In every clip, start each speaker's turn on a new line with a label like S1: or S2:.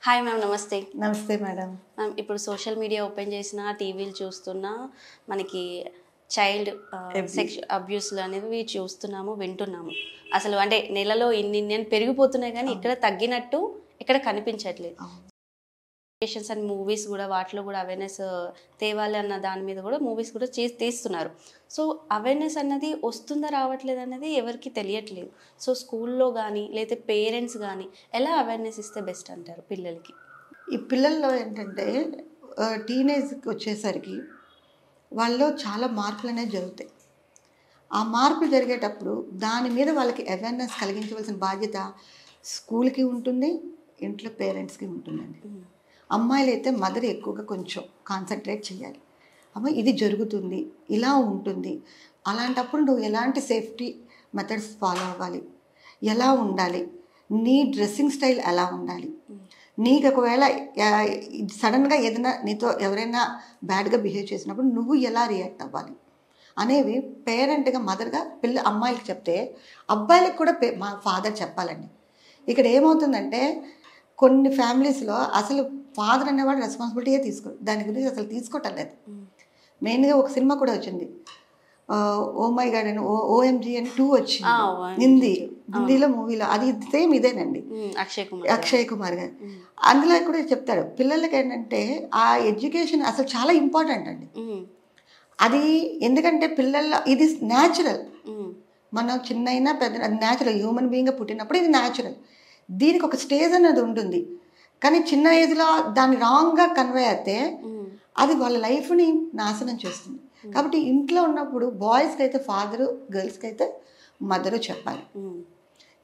S1: Hi ma'am, నమస్తే.
S2: నమస్తే madam.
S1: Ma'am, ఇప్పుడు సోషల్ మీడియా ఓపెన్ చేసినా, టీవీలు చూస్తున్నా మనకి చైల్డ్ అబ్యూస్లు అనేవి చూస్తున్నాము, వింటున్నాము. అసలు అంటే నెలలో ఇన్ని అని పెరిగిపోతున్నాయి, కానీ ఇక్కడ తగ్గినట్టు ఇక్కడ కనిపించట్లేదు. పేషెంట్స్ అండ్ మూవీస్ కూడా వాటిలో కూడా అవేర్నెస్ తేవాలి అన్న దాని మీద కూడా మూవీస్ కూడా తీస్తున్నారు. సో అవేర్నెస్ అన్నది వస్తుందా రావట్లేదు అన్నది ఎవరికి తెలియట్లేదు. సో స్కూల్లో కానీ లేదా పేరెంట్స్ కానీ ఎలా అవేర్నెస్ ఇస్తే బెస్ట్ అంటారు పిల్లలకి?
S2: ఈ పిల్లల్లో ఏంటంటే టీనేజ్కి వచ్చేసరికి వాళ్ళలో చాలా మార్పులు అనేవి జరుగుతాయి. ఆ మార్పులు జరిగేటప్పుడు దాని మీద వాళ్ళకి అవేర్నెస్ కలిగించవలసిన బాధ్యత స్కూల్కి ఉంటుంది, ఇంట్లో పేరెంట్స్కి ఉంటుందండి. అమ్మాయిలు అయితే మదర్ ఎక్కువగా కొంచెం కాన్సన్ట్రేట్ చేయాలి. అమ్మ ఇది జరుగుతుంది, ఇలా ఉంటుంది, అలాంటప్పుడు నువ్వు ఎలాంటి సేఫ్టీ మెథడ్స్ ఫాలో అవ్వాలి, ఎలా ఉండాలి, నీ డ్రెస్సింగ్ స్టైల్ ఎలా ఉండాలి, నీకు ఒకవేళ సడన్గా ఏదైనా నీతో ఎవరైనా బ్యాడ్గా బిహేవ్ చేసినప్పుడు నువ్వు ఎలా రియాక్ట్ అవ్వాలి అనేవి పేరెంట్గా మదర్గా అమ్మాయిలకి చెప్తే అబ్బాయిలకు కూడా మా ఫాదర్ చెప్పాలండి. ఇక్కడ ఏమవుతుందంటే కొన్ని ఫ్యామిలీస్లో అసలు ఫాదర్ అనేవాడు రెస్పాన్సిబిలిటీయే తీసుకోరు, దాని గురించి అసలు తీసుకోవటం లేదు. మెయిన్గా ఒక సినిమా కూడా వచ్చింది, ఓ మై గాడ్ అని, ఓఎంజీ అని 2 వచ్చింది హిందీలో మూవీలో. అది సేమ్ ఇదేనండి, అక్షయ్ కుమార్ గారు. అందులో కూడా చెప్తాడు పిల్లలకి ఏంటంటే ఆ ఎడ్యుకేషన్ అసలు చాలా ఇంపార్టెంట్ అండి. అది ఎందుకంటే పిల్లల్లో ఇది న్యాచురల్, మనం చిన్నైనా పెద్ద న్యాచురల్ హ్యూమన్ బీయింగ్గా పుట్టినప్పుడు ఇది న్యాచురల్. దీనికి ఒక స్టేజ్ అనేది ఉంటుంది, కానీ చిన్న ఏజ్లో దాన్ని రాంగ్గా కన్వే అయితే అది వాళ్ళ లైఫ్ని నాశనం చేస్తుంది. కాబట్టి ఇంట్లో ఉన్నప్పుడు బాయ్స్కి అయితే ఫాదరు, గర్ల్స్కి అయితే మదరు చెప్పాలి.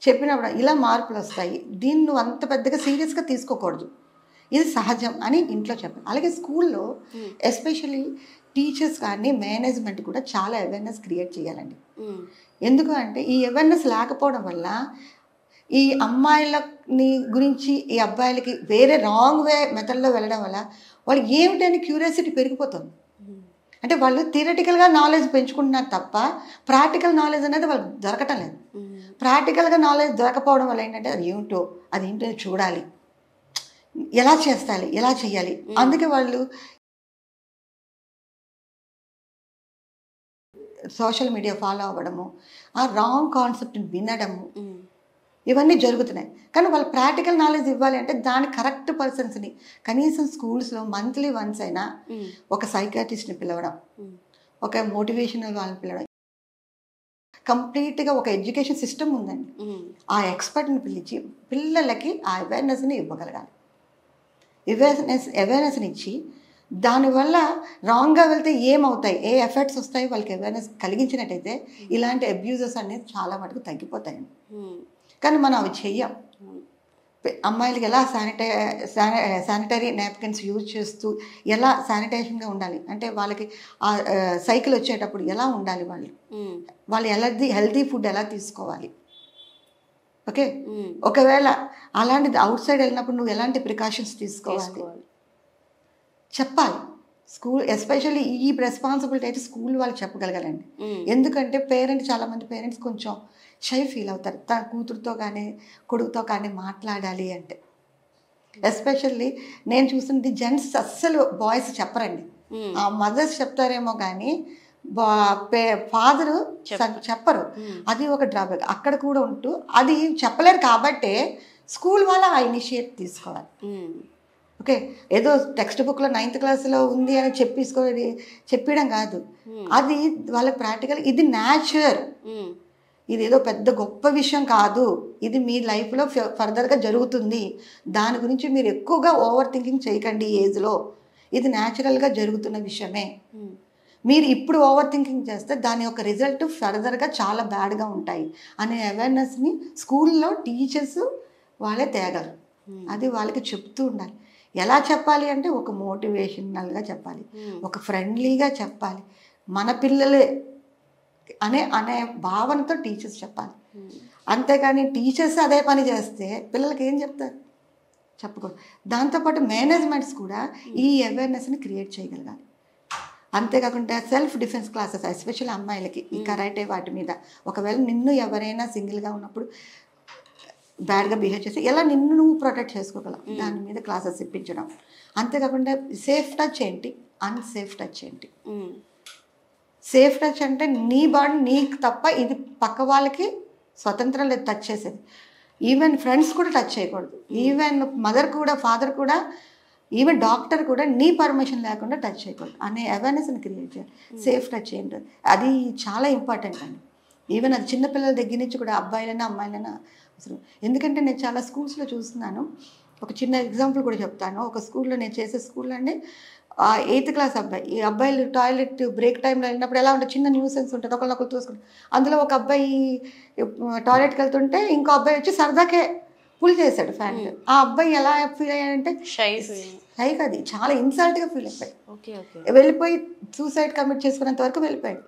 S2: చెప్పినప్పుడు ఇలా మార్పులు వస్తాయి, దీన్ని నువ్వు అంత పెద్దగా సీరియస్గా తీసుకోకూడదు, ఇది సహజం అని ఇంట్లో చెప్పాలి. అలాగే స్కూల్లో ఎస్పెషల్లీ టీచర్స్ కానీ మేనేజ్మెంట్ కూడా చాలా అవేర్నెస్ క్రియేట్ చేయాలండి. ఎందుకు అంటే ఈ అవేర్నెస్ లేకపోవడం వల్ల ఈ అమ్మాయిలని గురించి ఈ అబ్బాయిలకి వేరే రాంగ్ వే మెథడ్లో వెళ్ళడం వల్ల వాళ్ళు ఏమిటని క్యూరియాసిటీ పెరిగిపోతుంది. అంటే వాళ్ళు థియరటికల్గా నాలెడ్జ్ పెంచుకుంటున్నారు తప్ప ప్రాక్టికల్ నాలెడ్జ్ అనేది వాళ్ళకి దొరకటం లేదు. ప్రాక్టికల్గా నాలెడ్జ్ దొరకపోవడం వల్ల ఏంటంటే అది ఏంటో చూడాలి, ఎలా చేస్తాలి, ఎలా చేయాలి. అందుకే వాళ్ళు సోషల్ మీడియా ఫాలో అవ్వడము, ఆ రాంగ్ కాన్సెప్ట్ని వినడము, ఇవన్నీ జరుగుతున్నాయి. కానీ వాళ్ళు ప్రాక్టికల్ నాలెడ్జ్ ఇవ్వాలి అంటే దాని కరెక్ట్ పర్సన్స్ని కనీసం స్కూల్స్లో మంత్లీ వన్స్ అయినా ఒక సైకాట్రిస్ట్ని పిలవడం, ఒక మోటివేషనల్ వాళ్ళని పిలవడం, కంప్లీట్గా ఒక ఎడ్యుకేషన్ సిస్టమ్ ఉందండి. ఆ ఎక్స్పర్ట్ని పిలిచి పిల్లలకి ఆ అవేర్నెస్ని ఇవ్వగలగాలి. అవేర్నెస్ని ఇచ్చి దానివల్ల రాంగ్గా వెళ్తే ఏమవుతాయి, ఏ ఎఫెక్ట్స్ వస్తాయి వాళ్ళకి అవేర్నెస్ కలిగించినట్టయితే ఇలాంటి అబ్యూజెస్ అనేది చాలా మటుకు తగ్గిపోతాయండి. కానీ మనం అవి చెయ్యం. అమ్మాయిలకి ఎలా శానిటరీ నాప్కిన్స్ యూజ్ చేస్తూ ఎలా శానిటేషన్గా ఉండాలి అంటే వాళ్ళకి సైకిల్ వచ్చేటప్పుడు ఎలా ఉండాలి, వాళ్ళు హెల్తీ ఫుడ్ ఎలా తీసుకోవాలి, ఓకే, ఒకవేళ అలాంటిది అవుట్ సైడ్ వెళ్ళినప్పుడు నువ్వు ఎలాంటి ప్రికాషన్స్ తీసుకోవాలి చెప్పాలి. స్కూల్ ఎస్పెషల్లీ ఈ రెస్పాన్సిబిలిటీ అయితే స్కూల్ వాళ్ళు చెప్పగలగాలండి. ఎందుకంటే చాలామంది పేరెంట్స్ కొంచెం షై ఫీల్ అవుతారు తన కూతురుతో కానీ కొడుకుతో కానీ మాట్లాడాలి అంటే. ఎస్పెషల్లీ నేను చూసింది జెంట్స్ అస్సలు బాయ్స్ చెప్పరండి, ఆ మదర్స్ చెప్తారేమో కానీ ఫాదరు చెప్పరు. అది ఒక డ్రాబ్యాక్ అక్కడ కూడా ఉంటూ అది చెప్పలేరు. కాబట్టే స్కూల్ వాళ్ళ ఆ ఇనిషియేట్ తీసుకోవాలి. ఓకే, ఏదో టెక్స్ట్ బుక్లో 9th క్లాస్లో ఉంది అని చెప్పడం కాదు, అది వాళ్ళకి ప్రాక్టికల్, ఇది న్యాచురల్, ఇది ఏదో పెద్ద గొప్ప విషయం కాదు, ఇది మీ లైఫ్లో ఫర్దర్గా జరుగుతుంది, దాని గురించి మీరు ఎక్కువగా ఓవర్ థింకింగ్ చేయకండి ఈ ఏజ్లో, ఇది న్యాచురల్గా జరుగుతున్న విషయమే. మీరు ఇప్పుడు ఓవర్ థింకింగ్ చేస్తే దాని యొక్క రిజల్ట్ ఫర్దర్గా చాలా బ్యాడ్గా ఉంటాయి అనే అవేర్నెస్ని స్కూల్లో టీచర్స్ వాళ్ళే తేగలరు. అది వాళ్ళకి చెప్తూ ఉండాలి. ఎలా చెప్పాలి అంటే ఒక మోటివేషనల్గా చెప్పాలి, ఒక ఫ్రెండ్లీగా చెప్పాలి, మన పిల్లలే అనే భావనతో టీచర్స్ చెప్పాలి. అంతేగాని టీచర్స్ అదే పని చేస్తే పిల్లలకి ఏం చెప్తారు, చెప్పకూడదు. దాంతోపాటు మేనేజ్మెంట్స్ కూడా ఈ అవేర్నెస్ని క్రియేట్ చేయగలగాలి. అంతేకాకుండా సెల్ఫ్ డిఫెన్స్ క్లాసెస్ ఎస్పెషల్లీ అమ్మాయిలకి ఈ కరాటే వాటి మీద, ఒకవేళ నిన్ను ఎవరైనా సింగిల్గా ఉన్నప్పుడు బ్యాడ్గా బిహేవ్ చేసి ఎలా నిన్ను నువ్వు ప్రొటెక్ట్ చేసుకోగలవు దాని మీద క్లాసెస్ ఇప్పించడం. అంతేకాకుండా సేఫ్ టచ్ ఏంటి, అన్సేఫ్ టచ్ ఏంటి. సేఫ్ టచ్ అంటే నీ బాడీ నీకు తప్ప ఇది పక్క వాళ్ళకి స్వతంత్రం లేదు టచ్ చేసేది. ఈవెన్ ఫ్రెండ్స్ కూడా టచ్ చేయకూడదు, ఈవెన్ మదర్ కూడా, ఫాదర్ కూడా, ఈవెన్ డాక్టర్ కూడా నీ పర్మిషన్ లేకుండా టచ్ చేయకూడదు అనే అవేర్నెస్ని క్రియేట్ చేయాలి. సేఫ్ టచ్ ఏంటి అది చాలా ఇంపార్టెంట్ అండి. ఈవెన్ అది చిన్నపిల్లల దగ్గర నుంచి కూడా అబ్బాయిలైనా అమ్మాయిలైనా అసలు. ఎందుకంటే నేను చాలా స్కూల్స్లో చూస్తున్నాను. ఒక చిన్న ఎగ్జాంపుల్ కూడా చెప్తాను. ఒక స్కూల్లో నేను చేసే స్కూల్లో అండి 8th క్లాస్ అబ్బాయి, ఈ అబ్బాయిలు టాయిలెట్ బ్రేక్ టైంలో వెళ్ళినప్పుడు ఎలా ఉంటుంది, చిన్న న్యూసెన్స్ ఉంటుంది, ఒకరినొకరు చూసుకుంటారు. అందులో ఒక అబ్బాయి టాయిలెట్కి వెళ్తుంటే ఇంకో అబ్బాయి వచ్చి సరదాకే పుల్ చేశాడు ఫ్యాన్. ఆ అబ్బాయి ఎలా ఫీల్ అయ్యాడంటే షై కాదు, చాలా ఇన్సల్ట్గా ఫీల్ అయిపోయి వెళ్ళిపోయి సూసైడ్ కమిట్ చేసుకునేంత వరకు వెళ్ళిపోయాడు.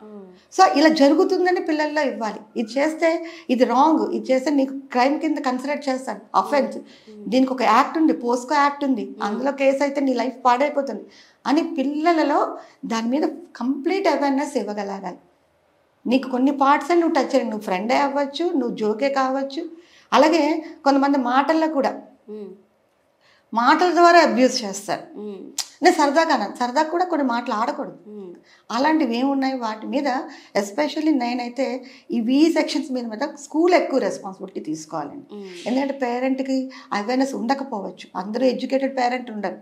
S2: సో ఇలా జరుగుతుందని పిల్లల్లో ఇవ్వాలి. ఇది చేస్తే ఇది రాంగ్, ఇది చేస్తే నీకు క్రైమ్ కింద కన్సిడర్ చేస్తాను, అఫెన్స్, దీనికి ఒక యాక్ట్ ఉంది, పోస్కో యాక్ట్ ఉంది, అందులో కేసు అయితే నీ లైఫ్ పాడైపోతుంది అని పిల్లలలో దాని మీద కంప్లీట్ అవేర్నెస్ ఇవ్వగలగాలి. నీకు కొన్ని పార్ట్స్ అని నువ్వు టచ్ చేయాలి, నువ్వు ఫ్రెండే అవ్వచ్చు, నువ్వు జోకే కావచ్చు. అలాగే కొంతమంది మాటల్లో కూడా మాటల ద్వారా అబ్యూస్ చేస్తారు. నేను సరదాగా అన్నాను, సరదా కూడా కొన్ని మాటలు ఆడకూడదు. అలాంటివి ఏమున్నాయి వాటి మీద ఎస్పెషల్లీ నేనైతే ఈ సెక్షన్స్ మీద స్కూల్ ఎక్కువ రెస్పాన్సిబిలిటీ తీసుకోవాలండి. ఎందుకంటే పేరెంట్కి అవేర్నెస్ ఉండకపోవచ్చు, అందరూ ఎడ్యుకేటెడ్ పేరెంట్ ఉండరు.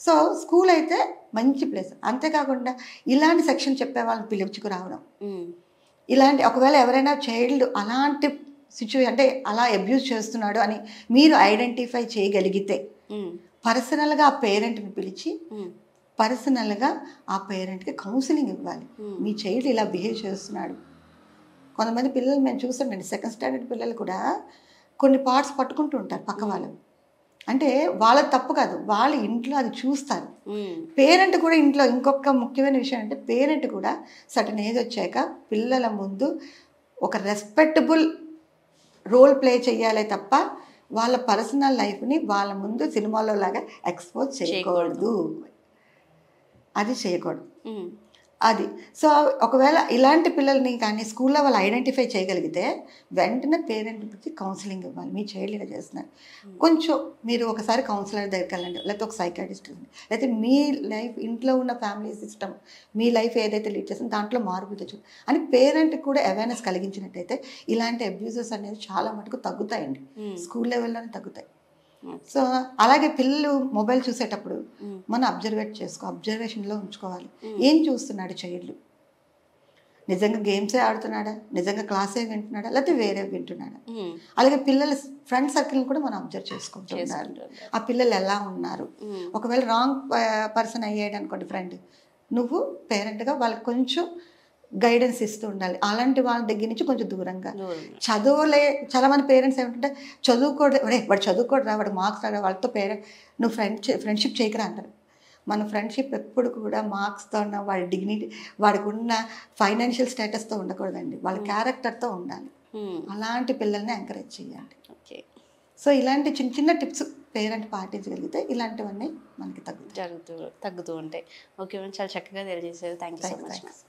S2: సో స్కూల్ అయితే మంచి ప్లేస్. అంతేకాకుండా ఇలాంటి సెక్షన్ చెప్పే వాళ్ళని పిలుచుకు రావడం, ఇలాంటి ఒకవేళ ఎవరైనా చైల్డ్ అలాంటి సిచ్యువేషన్ అంటే అలా అబ్యూజ్ చేస్తున్నాడు అని మీరు ఐడెంటిఫై చేయగలిగితే పర్సనల్గా ఆ పేరెంట్ని పిలిచి పర్సనల్గా ఆ పేరెంట్కి కౌన్సిలింగ్ ఇవ్వాలి. మీ చైల్డ్ ఇలా బిహేవ్ చేస్తున్నాడు. కొంతమంది పిల్లలు మేము చూస్తుండండి, 2nd స్టాండర్డ్ పిల్లలు కూడా కొన్ని పార్ట్స్ పట్టుకుంటూ ఉంటారు పక్క వాళ్ళు. అంటే వాళ్ళకి తప్పు కాదు, వాళ్ళ ఇంట్లో అది చూస్తారు. పేరెంట్ కూడా ఇంట్లో ఇంకొక ముఖ్యమైన విషయం అంటే పేరెంట్ కూడా సర్టన్ ఏజ్ వచ్చాక పిల్లల ముందు ఒక రెస్పెక్టబుల్ రోల్ ప్లే చేయాలి తప్ప వాళ్ళ పర్సనల్ లైఫ్ని వాళ్ళ ముందు సినిమాలో లాగా ఎక్స్పోజ్ చేయకూడదు. అది చేయకూడదు అది. సో ఒకవేళ ఇలాంటి పిల్లల్ని కానీ స్కూల్లో వాళ్ళు ఐడెంటిఫై చేయగలిగితే వెంటనే పేరెంట్ గురించి కౌన్సిలింగ్ ఇవ్వాలి. మీ చైల్డ్ ఇలా చేస్తున్నారు, కొంచెం మీరు ఒకసారి కౌన్సిలర్ దగ్గరికి వెళ్ళండి, లేకపోతే ఒక సైకాట్రిస్ట్, లేకపోతే మీ లైఫ్ ఇంట్లో ఉన్న ఫ్యామిలీ సిస్టమ్, మీ లైఫ్ ఏదైతే లీడ్ చేస్తుందో దాంట్లో మార్పులు తెచ్చు అని పేరెంట్కి కూడా అవేర్నెస్ కలిగించినట్టయితే ఇలాంటి అబ్యూజెస్ అనేది చాలా మటుకు తగ్గుతాయండి, స్కూల్ లెవెల్లోనే తగ్గుతాయి. సో అలాగే పిల్లలు మొబైల్ చూసేటప్పుడు మనం అబ్జర్వేషన్లో ఉంచుకోవాలి. ఏం చూస్తున్నాడు చైల్డ్, నిజంగా గేమ్సే ఆడుతున్నాడా, నిజంగా క్లాసే వింటున్నాడా, లేకపోతే వేరే వింటున్నాడా. అలాగే పిల్లల ఫ్రెండ్ సర్కిల్ని కూడా మనం అబ్జర్వ్ చేసుకుంటున్నారు, ఆ పిల్లలు ఎలా ఉన్నారు. ఒకవేళ రాంగ్ పర్సన్ అయ్యాడు అనుకోండి ఫ్రెండ్, నువ్వు పేరెంట్గా వాళ్ళకి కొంచెం గైడెన్స్ ఇస్తూ ఉండాలి. అలాంటి వాళ్ళ దగ్గర నుంచి కొంచెం దూరంగా. చదువులే చాలా మంది పేరెంట్స్ ఏమంటుంటే వాడు చదువుకోడు, వాడు మార్క్స్ రాడు, వాళ్ళతో నువ్వు ఫ్రెండ్షిప్ చేయకరా అంటారు. మన ఫ్రెండ్షిప్ ఎప్పుడు కూడా మార్క్స్తో ఉన్న వాడి డిగ్నిటీ, వాడికి ఉన్న ఫైనాన్షియల్ స్టేటస్తో ఉండకూడదండి, వాళ్ళ క్యారెక్టర్తో ఉండాలి. అలాంటి పిల్లల్ని ఎంకరేజ్ చేయాలి. సో ఇలాంటి చిన్న చిన్న టిప్స్ పేరెంట్ పాటించగలిగితే ఇలాంటివన్నీ మనకి తగ్గుతూ ఉంటాయి.
S1: ఓకే మేడం, చాలా చక్కగా తెలియజేశారు. Thank you so much.